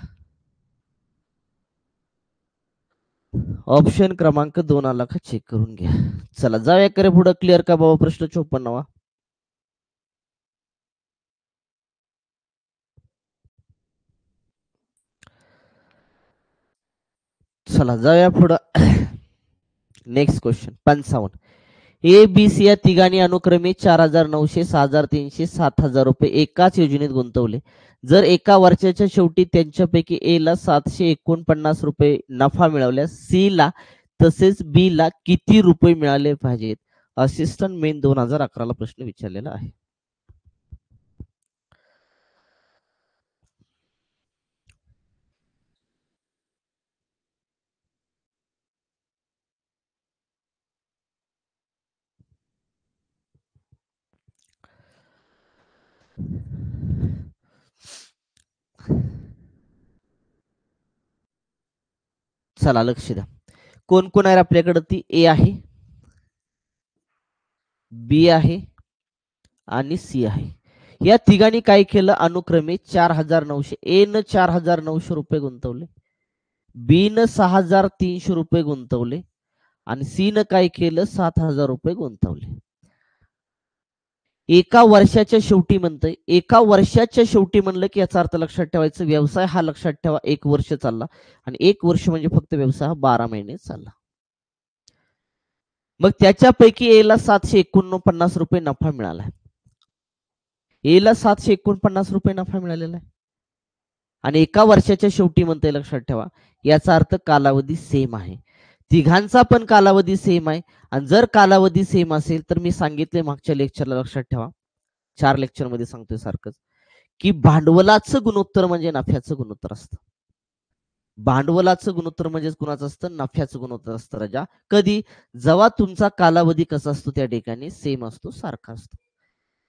ऑप्शन क्रमांक 2 आला का चेक करून घ्या. चला जाऊया करे पुढे. क्लिअर का बाबा? प्रश्न 54वा. चला जाऊया पुढं. Next question 55. A B C या तिघांनी अनुक्रमे 4,900, 6,300, 7,000 रुपये एकाच योजनेत गुंतवले. जर एका वर्षाच्या शेवटी त्यांच्यापैकी ए ला 749 रुपये नफा मिळवल्यास सी ला तसेच बी ला किती रुपये मिळाले पाहिजेत? असिस्टंट मेन 2011 प्रश्न विचारलेला आहे. चला लक्ष द्या. कोण कोण आहे आपल्याकडे? ती ए आहे, बी आहे आणि सी आहे. या तिघांनी काय केलं, अनुक्रमे 4,900, ए न 4,900 रुपये गुंतवले, बी न 6,300 रुपये गुंतवले आणि सी न काय केलं, 7,000 रुपये गुंतवले. एका वर्षाच्या शेवटी म्हणतंय, एका वर्षाच्या शेवटी म्हणलं की याचा अर्थ लक्षात ठेवायचं, व्यवसाय हा लक्षात ठेवा 1 वर्ष चालला आणि 1 वर्ष म्हणजे फक्त व्यवसाय हा 12 महिने चालला. मग त्याच्यापैकी एला 749 रुपये नफा मिळाला. एला 749 रुपये नफा मिळालेला आहे आणि एका वर्षाच्या शेवटी म्हणते, लक्षात ठेवा याचा अर्थ कालावधी सेम आहे. तिघांचा पण कालावधी सेम आहे आणि जर कालावधी सेम असेल तर मी सांगितले मागच्या लेक्चरला, लक्षात ठेवा 4 लेक्चर मध्ये सांगतोय सारखंच, की भांडवलाचं गुणोत्तर म्हणजे नफ्याचं गुणोत्तर असतं. भांडवलाचं गुणोत्तर म्हणजे कुणाचं असतं, नफ्याचं गुणोत्तर असतं राजा. कधी, जेव्हा तुमचा कालावधी कसा असतो त्या ठिकाणी सेम असतो, सारखा असतो.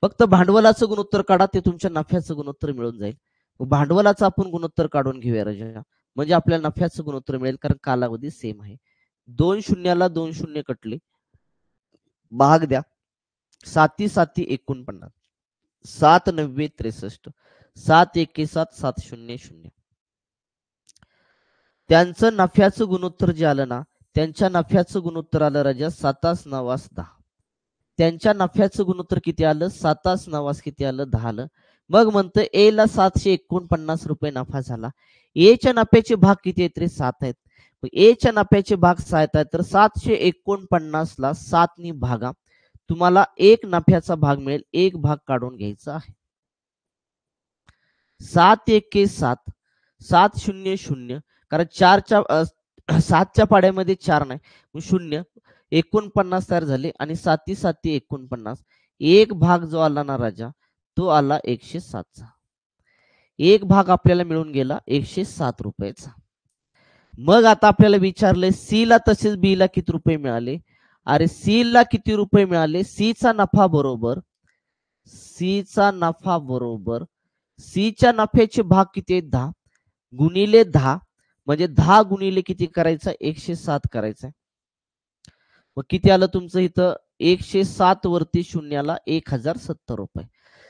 फक्त भांडवलाचं गुणोत्तर काढा, ते तुमच्या नफ्याचं गुणोत्तर मिळून जाईल. भांडवलाचं आपण गुणोत्तर काढून घेऊया राजा, म्हणजे आपल्याला नफ्याचं गुणोत्तर मिळेल, कारण कालावधी सेम आहे. 2 शून्याला 2 शून्य कटले, भाग द्या, 7 7 49, 7 9 63, 7 1 7 7 0 0. त्यांचं नफ्याचं गुणोत्तर जे आलं ना, त्यांच्या नफ्याचं गुणोत्तर आलं राजा 7 9 10. त्यांच्या नफ्याचं गुणोत्तर किती आलं, 7 9 किती आलं, 10 आलं. मग म्हणतं ए ला 749 रुपये नफा झाला. ए च्या नफ्याचे भाग किती आहेत रे, 7 आहेत. ए च्या नफ्याचे भाग 7 आहेत, तर 749 ला 7 नी भागा, तुम्हाला एक नफ्याचा भाग मिळेल, एक भाग काढून घ्यायचा आहे. 7 1 7 7 0 0, कारण 7च्या पाड्यामध्ये 4 नाही, मग 0, 49 तयार झाले आणि 7 7 49, एक भाग जो आला ना राजा, तो आला 107चा. एक भाग आपल्याला मिळून गेला 107 रुपयाचा. मग आता आपल्याला विचारलंय सी ला तसेच बी ला किती रुपये मिळाले. अरे सी ला किती रुपये मिळाले, सी चा नफा बरोबर, सी चा नफा बरोबर, सी च्या नफ्याचे भाग किती आहेत, 10 गुणिले 10, म्हणजे 10 गुणिले किती करायचं, 107 करायचं. मग किती आलं तुमचं इथं, 107 वरती शून्याला 1070 रुपये.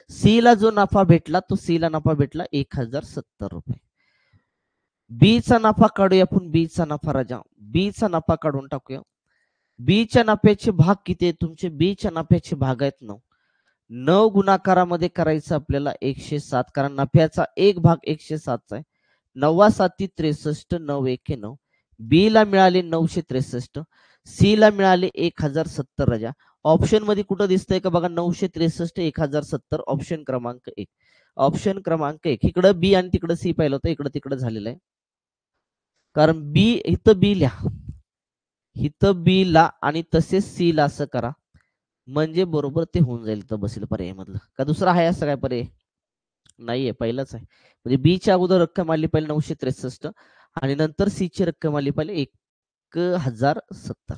सी ला जो नफा भेटला, तो सी ला नफा भेटला 1070 रुपये. बी चा नफा काढूया आपण, बी चा नफा राजा, बी चा नफा काढून टाकूया. बी च्या नफ्याचे भाग किती आहेत तुमचे, बी च्या नफ्याचे भाग आहेत 9. 9 गुणाकारामध्ये करायचं आपल्याला 107, कारण नफ्याचा एक भाग 107 आहे. 9 7 63, 9 1 9. बी ला मिळाले 963, सी ला मिळाले 1070 राजा. ऑप्शन मध्ये कुठं दिसतंय का बघा, 963 1070, ऑप्शन क्रमांक 1. ऑप्शन क्रमांक 1, इकडं बी आणि तिकडं सी पाहिलं होतं, इकडं तिकडं झालेलं आहे. कारण बी इथं बी लिहा, इथं बी ला आणि तसेच सी ला असं करा, म्हणजे बरोबर ते होऊन जाईल. तर बसेल पर्याय मधलं का दुसरा आहे असं काय पर्याय नाहीये, पहिलाच आहे. म्हणजे बी च्या अगोदर रक्कम आली पहिले 963 आणि नंतर सी ची रक्कम आली पहिले 1070.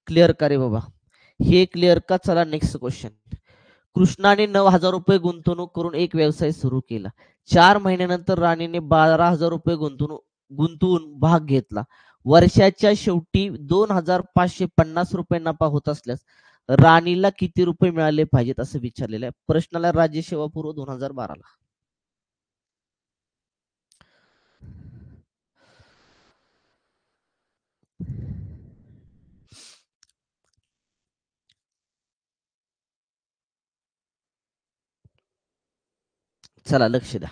क्लिअर का रे बाबा, हे क्लिअर का. चला नेक्स्ट क्वेश्चन. कृष्णाने 9,000 रुपये गुंतवणूक करून एक व्यवसाय सुरू केला. 4 महिन्यानंतर राणीने 12,000 रुपये गुंतवून भाग घेतला. वर्षाच्या शेवटी 2,550 रुपये नफा होत असल्यास राणीला किती रुपये मिळाले पाहिजेत असं विचारलेलं आहे. प्रश्नाला राज्य सेवा पूर्व 2012 ला. चला लक्ष द्या.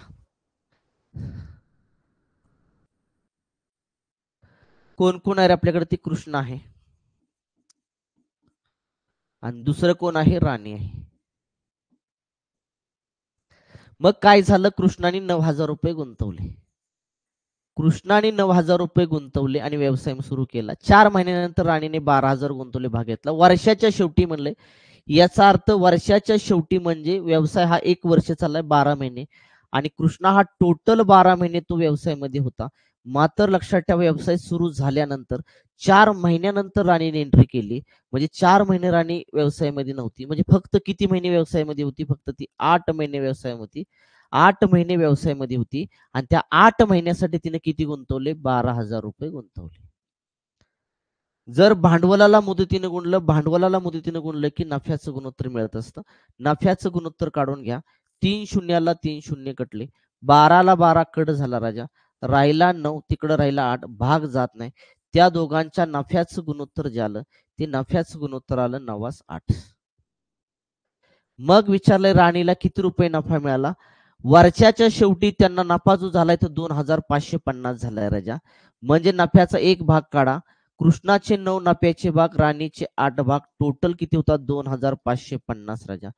कोण कोण आहे आपल्याकडे, ती कृष्ण आहे आणि दुसरं कोण आहे, राणी आहे. मग काय झालं, कृष्णाने 9,000 रुपये गुंतवले. कृष्णाने 9,000 रुपये गुंतवले आणि व्यवसाय सुरू केला. 4 महिन्यानंतर राणीने 12,000 गुंतवले, भाग घेतला. वर्षाच्या शेवटी म्हणले, याचा अर्थ वर्षाच्या शेवटी म्हणजे व्यवसाय हा 1 वर्ष चाललाय, 12 महिने, आणि कृष्णा हा टोटल 12 महिने तो व्यवसायामध्ये होता. मात्र लक्षात ठेवा, व्यवसाय सुरू झाल्यानंतर 4 महिन्यानंतर राणीने एंट्री केली, म्हणजे 4 महिने राणी व्यवसायामध्ये नव्हती. म्हणजे फक्त किती महिने व्यवसायामध्ये होती, फक्त ती 8 महिने व्यवसायामध्ये, 8 महिने व्यवसायामध्ये होती. आणि त्या 8 महिन्यासाठी तिने किती गुंतवले, 12,000 रुपये गुंतवले. जर भांडवलाला मुदतीने गुणलं की नफ्याचं गुणोत्तर मिळत असतं. नफ्याचं गुणोत्तर काढून घ्या. 3 शून्याला 3 शून्य कटले. 12ला 12 कट झाला राजा. राहिला 9, तिकडं राहिला 8, भाग जात नाही. त्या दोघांच्या नफ्याचं गुणोत्तर जे आलं ते नफ्याचं गुणोत्तर आलं 9:8. मग विचारले राणीला किती रुपये नफा मिळाला. वर्षाच्या शेवटी त्यांना नफा जो झालाय तो 2550 झालाय राजा. म्हणजे नफ्याचा एक भाग काढा. कृष्णाचे 9 नफ्याचे भाग, राणीचे 8 भाग, टोटल किती होतात 2550 राजा.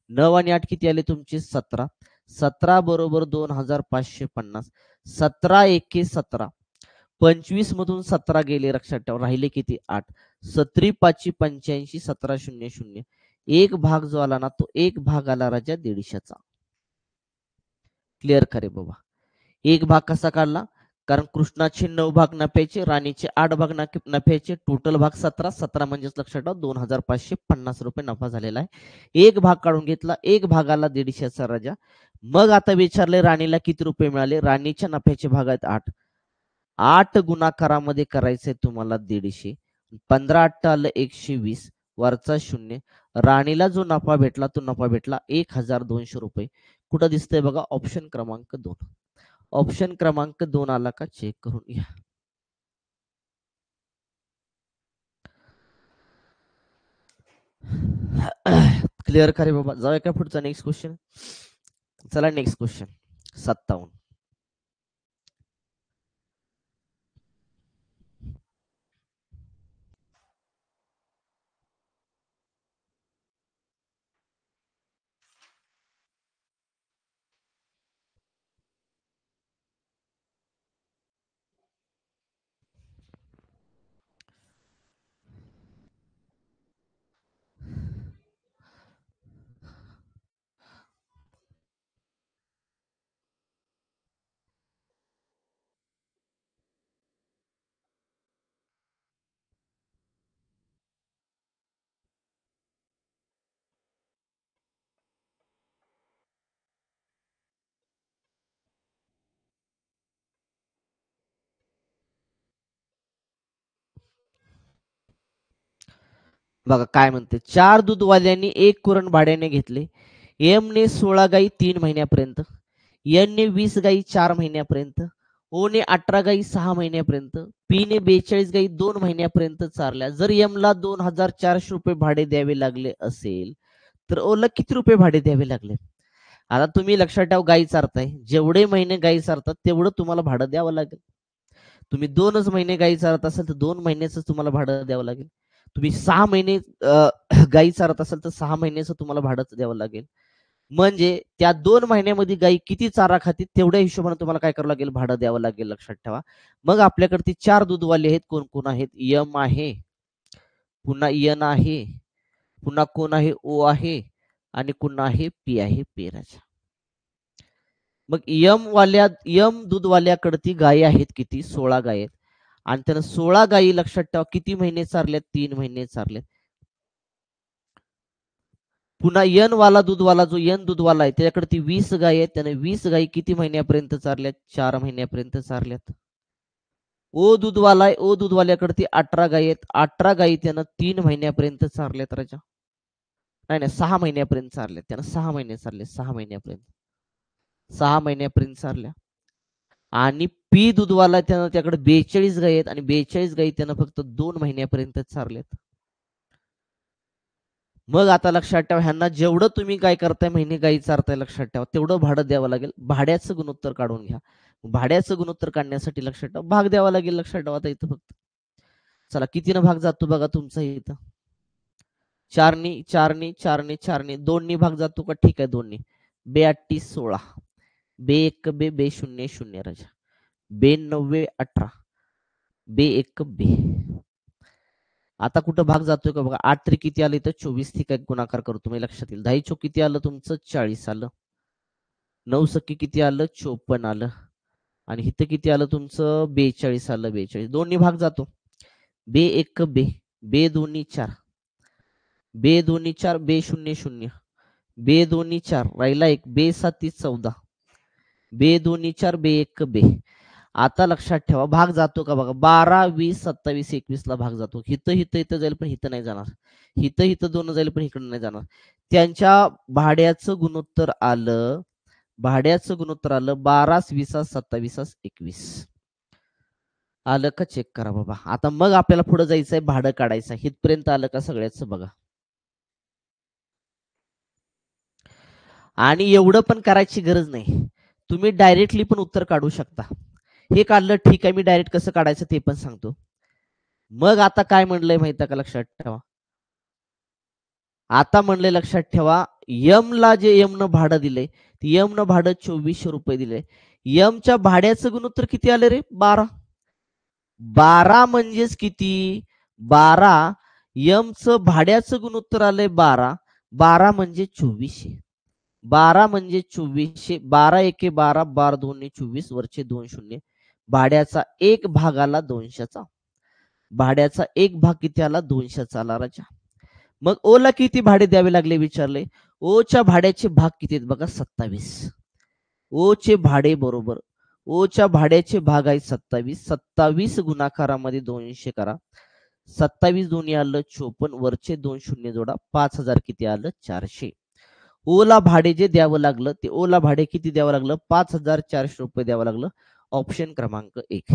9 आणि 8 किती आले तुमचे 17. 17 बरोबर 2550. 17 एके 17. 25 मधून 17 गेले लक्षात ठेवा. राहिले किती 8. 17 5 85. 17 0 0. एक भाग जो आला ना तो एक भाग आला राजा 150चा. क्लिअर करे बाबा. एक भाग कसा काढला, कारण कृष्णाचे 9 भाग नफ्याचे, राणीचे 8 भाग नफ्याचे, टोटल भाग 17. 17 म्हणजेच लक्षात ठेवा 2550 रुपये नफा झालेला आहे. एक भाग काढून घेतला, एक भागाला 150चा राजा. मग आता विचारले राणीला किती रुपये मिळाले. राणीच्या नफ्याचे भाग आहेत 8. 8 गुणाकारामध्ये करायचंय तुम्हाला 150. 15 8 आलं 120, वरचा शून्य. राणीला जो नफा भेटला तो नफा भेटला 1200 रुपये. कुठं दिसतंय बघा, ऑप्शन क्रमांक 2. ऑप्शन क्रमांक 2 आला का चेक करून घ्या. क्लिअर का रे बाबा. जाऊया का पुढचा नेक्स्ट क्वेश्चन. चला नेक्स्ट क्वेश्चन 57. बघा काय म्हणते. 4 दूधवाल्यांनी 1 कुरण भाड्याने घेतले. एम ने 16 गाई 3 महिन्यापर्यंत, एन ने 20 गाई 4 महिन्यापर्यंत, ओ ने 18 गाई 6 महिन्यापर्यंत, पी ने 42 गाई 2 महिन्यापर्यंत चारल्या. जर एम ला 2400 रुपये भाडे द्यावे लागले असेल तर ओ ला किती रुपये भाडे द्यावे लागले. आता तुम्ही लक्षात ठेवा, गाई चारताय, जेवढे महिने गाई चारतात तेवढं तुम्हाला भाडं द्यावं लागेल. तुम्ही 2च महिने गाई चारत असाल तर 2 महिन्याचं तुम्हाला भाडं द्यावं लागेल. तुम्ही 6 महिने गाई चारत असाल तर 6 महिन्याचं तुम्हाला भाडं द्यावं लागेल. म्हणजे त्या 2 महिन्यामध्ये गाई किती चारा खातील तेवढ्या हिशोबाने तुम्हाला काय करावं लागेल, भाडं द्यावं लागेल. लक्षात ठेवा. मग आपल्याकडे 4 दूधवाले आहेत. कोण कोण आहेत. यम आहे, पुन्हा यन आहे, पुन्हा कोण आहे, ओ आहे, आणि पुन्हा आहे पी आहे, पेराच्या. मग यम दूधवाल्याकडे गायी आहेत किती, 16 गायी आहेत. आणि त्यानं 16 गायी लक्षात ठेवा किती महिने चारल्यात, 3 महिने चारल्यात. पुन्हा एन दूधवाला आहे त्याच्याकडे ती 20 गायी आहेत. त्याने 20 गायी किती महिन्यापर्यंत चारल्यात, 4 महिन्यापर्यंत चारल्यात. ओ दूधवाल्याकडे ती 18 गायी आहेत. 18 गायी त्यानं 3 महिन्यापर्यंत चारल्यात राजा. नाही नाही, 6 महिन्यापर्यंत चारल्यात. त्यानं 6 महिने चारले, 6 महिन्यापर्यंत चारल्या. आणि पी दूधवाला त्यानं त्याकडे 42 गायी आहेत आणि 42 गायी त्यानं फक्त 2 महिन्यापर्यंत चारल्यात. मग आता लक्षात ठेवा, ह्यांना जेवढं तुम्ही काय करताय, महिने गायी चारताय, लक्षात ठेवा तेवढं भाडं द्यावं लागेल. भाड्याचं गुणोत्तर काढून घ्या. भाड्याचं गुणोत्तर काढण्यासाठी लक्षात ठेवा भाग द्यावा लागेल. लक्षात ठेवा आता इथं फक्त. चला कितीनं भाग जातो बघा तुमचा इथं. 4नी 4नी 4नी 4नी 2नी भाग जातो का. ठीक आहे 2नी. 2 8 16, 2 1 2 2 0 0 राजा, 2 9 18, 2 1 2. आता कुठं भाग जातोय का बघा. 8 तरी किती आलं इथं 24. ठीक आहे, गुणाकार करतो मी, लक्षात येईल. 10 चोक किती आलं तुमचं 40 आलं. 9 सख्खी किती आलं 54 आलं. आणि इथं किती आलं तुमचं 42 आलं. 42 दोन्ही भाग जातो. 2 1 2, 2 2 4, 2 2 4, 2 0 0, 2 2 4, राहिला एक, 2 7 14, 2 2 4, 2 1 2. आता लक्षात ठेवा भाग जातो का बघा, 12, 20, 27, 21 ला भाग जातो. हिथं हिथं इथं जाईल पण हिथं नाही जाणार, हिथं हिथं 2 जाईल पण इकडं नाही जाणार. त्यांच्या भाड्याचं गुणोत्तर आलं, भाड्याचं गुणोत्तर आलं 12, 20, 27, 21. आलं का चेक करा बाबा. आता मग आपल्याला पुढे जायचंय, भाडं काढायचं. हितपर्यंत आलं का सगळ्याच बघा. आणि एवढं पण करायची गरज नाही, तुम्ही डायरेक्टली पण उत्तर काढू शकता. हे काढलं ठीक आहे, मी डायरेक्ट कसं काढायचं ते पण सांगतो. मग आता काय म्हणलंय माहिती का, लक्षात ठेवा. आता म्हणलंय लक्षात ठेवा, यम ला जे यम न भाडं दिलंय, यम न भाडं 2400 रुपये दिले. यम च्या भाड्याचं गुणोत्तर किती आले रे, 12. 12 म्हणजेच किती, 12. यम च भाड्याचं गुणोत्तर आलंय 12. 12 म्हणजे 2400. 12 म्हणजे 2400. 12 एके 12, 12 दोन्ही 24, वरचे 2 शून्य. भाड्याचा एक भाग आला 200चा. भाड्याचा एक भाग किती आला, 200चा आला राजा. मग ओ ला किती भाडे द्यावे लागले विचारले. ओ च्या भाड्याचे भाग किती आहेत बघा, 27. ओ चे भाडे बरोबर ओ च्या भाड्याचे भाग आहे 27. 27 गुणाकारामध्ये 200 करा. 27 दोन्ही आलं 54, वरचे 2 शून्य जोडा. 5000 किती आलं, 400. ओला भाडे जे द्यावं लागलं ते ओला भाडे किती द्यावं लागलं, 5400 रुपये द्यावं लागलं. ऑप्शन क्रमांक 1.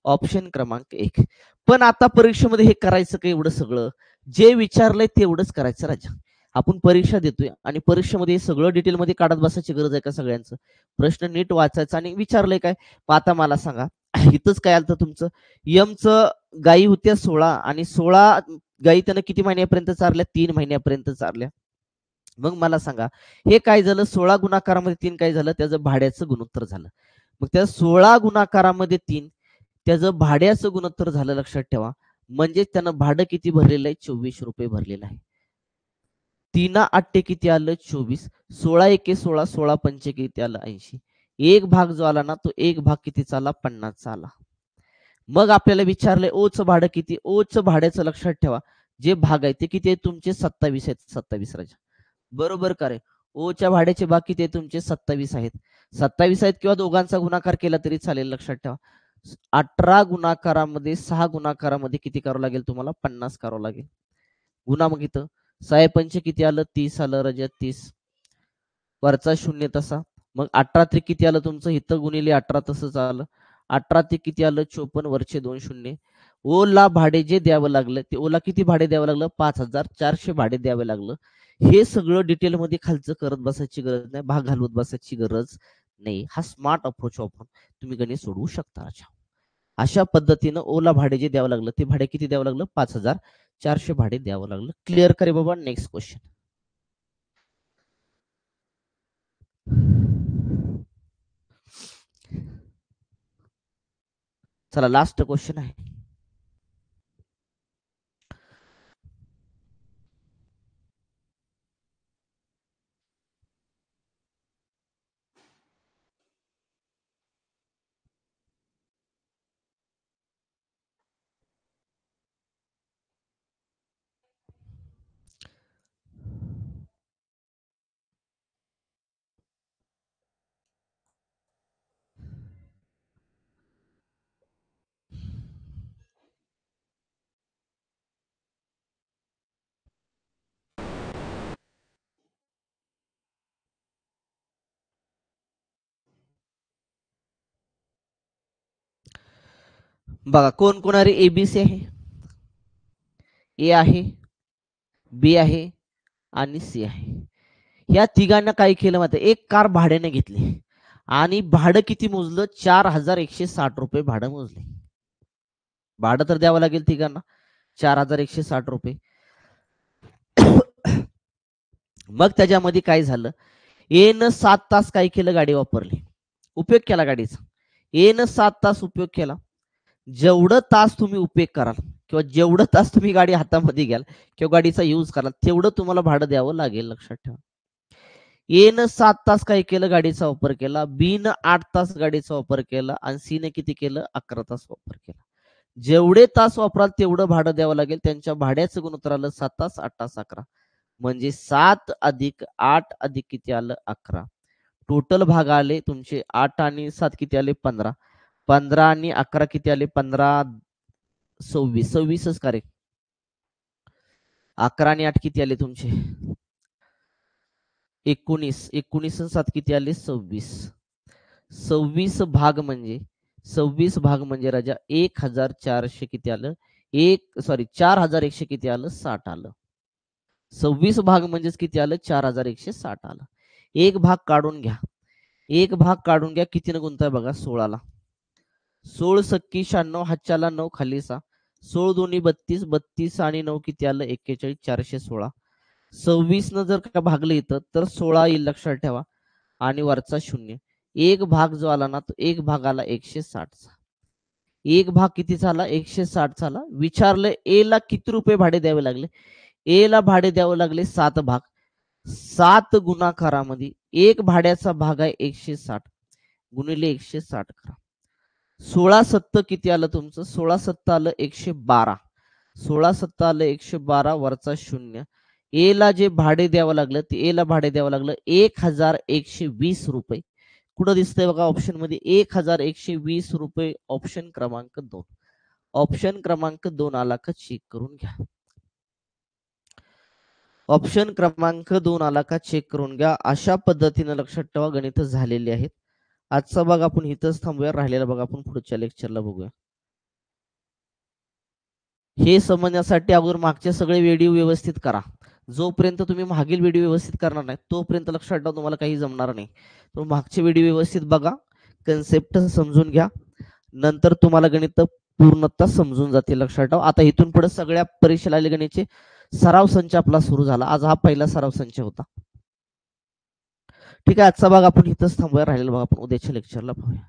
ऑप्शन क्रमांक 1. पण आता परीक्षेमध्ये हे करायचं का एवढं सगळं, जे विचारलंय तेवढंच करायचं राजा. आपण परीक्षा देतोय आणि परीक्षेमध्ये हे सगळं डिटेलमध्ये काढत बसायची गरज आहे का सगळ्यांचं. प्रश्न नीट वाचायचा आणि विचारलंय काय. आता मला सांगा, इथंच काय आलं तुमचं, यमचं गायी होत्या 16 आणि 16 गायी त्यानं किती महिन्यापर्यंत चारल्या, 3 महिन्यापर्यंत चारल्या. मग मला सांगा, हे काय झालं, 16 गुणाकारामध्ये 3 काय झालं, त्याचं भाड्याचं गुणोत्तर झालं. मग त्या 16 गुणाकारामध्ये 3 त्याचं भाड्याचं गुणोत्तर झालं, लक्षात ठेवा. म्हणजे त्यानं भाडं किती भरलेलं आहे, 2400 रुपये भरलेलं आहे. 3 8 किती आलं, 24. 16 एके 16, 16 पंचे किती आलं, 80. एक भाग जो आला ना, तो एक भाग कितीचा आला, 50चा आला. मग आपल्याला विचारलंय ओचं भाडं किती. ओचं भाड्याचं लक्षात ठेवा, जे भाग आहे ते किती आहे तुमचे, 27 आहेत. 27 राजा बरोबर का रे. ओच्या भाड्याचे भाग किती आहे तुमचे, 27 आहेत. 27 आहेत, किंवा दोघांचा गुणाकार केला तरी चालेल. लक्षात ठेवा, 18 गुणाकारामध्ये 6 गुणाकारामध्ये किती करावं लागेल तुम्हाला, 50 करावं लागेल. गुणा मग इथं 6 पंचे किती आलं, 30 आलं राजा. 30 वरचा शून्य तसा. मग 18 त्रिक किती आलं तुमचं, इथं गुणिले 18 तसंच आलं. 18 ते किती आलं, 54, वरचे 2 शून्य. ओला भाडे जे द्यावं लागलं ते ओला किती भाडे द्यावं लागलं, 5400 भाडे द्यावं लागलं. हे सगळं डिटेलमध्ये खालचं करत बसायची गरज नाही, भाग घालवत बसायची गरज नाही. हा स्मार्ट अप्रोच वापरून तुम्ही गणित सोडवू शकता. अशा पद्धतीनं ओला भाडे जे द्यावं लागलं ते भाडे किती द्यावं लागलं, 5400 भाडे द्यावं लागलं. क्लिअर करे बाबा. Next question. चला लास्ट क्वेश्चन आहे. बघा कोण कोण आहे, एबीसी आहे, ए आहे, बी आहे आणि सी आहे. या तिघांना काय केलं माहिती, एक कार भाड्याने घेतली आणि भाडं किती मोजलं, 4160 रुपये भाडं मोजले. भाडं तर द्यावं लागेल तिघांना, 4160 रुपये. मग त्याच्यामध्ये काय झालं, ए न 7 तास काय केलं, गाडी वापरली, उपयोग केला गाडीचा. ए न 7 तास उपयोग केला. जेवढं तास तुम्ही उपयोग कराल किंवा जेवढं तास तुम्ही गाडी हातामध्ये घ्याल किंवा गाडीचा यूज कराल तेवढं तुम्हाला भाडं द्यावं लागेल. लक्षात ठेवा. ए न 7 तास काय केलं, गाडीचा वापर केला. बी न 8 तास गाडीचा वापर केला आणि सी ने किती केलं, 11 तास वापर केला. जेवढे तास वापराल तेवढं भाडं द्यावं लागेल. त्यांच्या भाड्याचं गुणोत्तर आलं 7 तास 8 तास 11, म्हणजे 7 अधिक 8 अधिक किती आलं, 11. टोटल भाग आले तुमचे 8 आणि 7 किती आले 15. 15 आणि 11 किती आले 15 26. 26च करेक्ट. 11 आणि 8 किती आले तुमचे 19. 19 आणि 7 किती आले 26. 26 भाग म्हणजे राजा 1400 किती आलं 4100 किती आलं 60 आलं. 26 भाग म्हणजेच किती आलं 4160 आलं. एक भाग काढून घ्या. एक भाग काढून घ्या कितीनं गुंताय बघा 16ला. 16 सक्की 96 हातच्याला 9 खाली 6. 16 दोन्ही 32. 32 आणि 9 किती आलं 41 416. 26 न जर का भागलं इथं तर 16 येईल लक्षात ठेवा आणि वरचा 0. एक भाग जो आला ना तो एक भाग आला 160चा. एक भाग किती झाला 160 झाला. विचारलं ए ला किती रुपये भाडे द्यावे लागले. ए ला भाडे द्यावे लागले 7 भाग. 7 गुणाकारामध्ये एक भाड्याचा भाग आहे 160 गुणिले 160 करा. 16 सत्त किती आलं तुमचं 16 सत्त आलं 112. 16 सत्त आलं 112 वरचा 0. ए ला जे भाडे द्यावं लागलं ते ए ला भाडे द्यावं लागलं 1120 रुपये. कुठं दिसतंय बघा ऑप्शन मध्ये 1120 रुपये. ऑप्शन क्रमांक 2. ऑप्शन क्रमांक 2 आला का चेक करून घ्या. ऑप्शन क्रमांक 2 आला का चेक करून घ्या. अशा पद्धतीने लक्षात ठेवा गणित झालेली आहेत. आजचा भाग आपण इथंच थांबूया. राहिलेला भाग आपण पुढच्या लेक्चरला बघूया. हे समजण्यासाठी अगोदर मागचे सगळे व्हिडिओ व्यवस्थित करा. जोपर्यंत तुम्ही मागील व्हिडिओ व्यवस्थित करणार नाही तोपर्यंत लक्षात ठेवा तुम्हाला काही जमणार नाही. तर मागचे व्हिडिओ व्यवस्थित बघा. कन्सेप्ट समजून घ्या. नंतर तुम्हाला गणित पूर्णतः समजून जाते. लक्षात ठेवा. आता इथून पुढे सगळ्या परीक्षेला आले गणितचे सराव संच आपला सुरू झाला. आज हा पहिला सराव संच होता. ठीक आहे. आजचा भाग आपण इथंच थांबूया. राहिलेला भाग आपण उद्याच्या लेक्चरला पाहूया.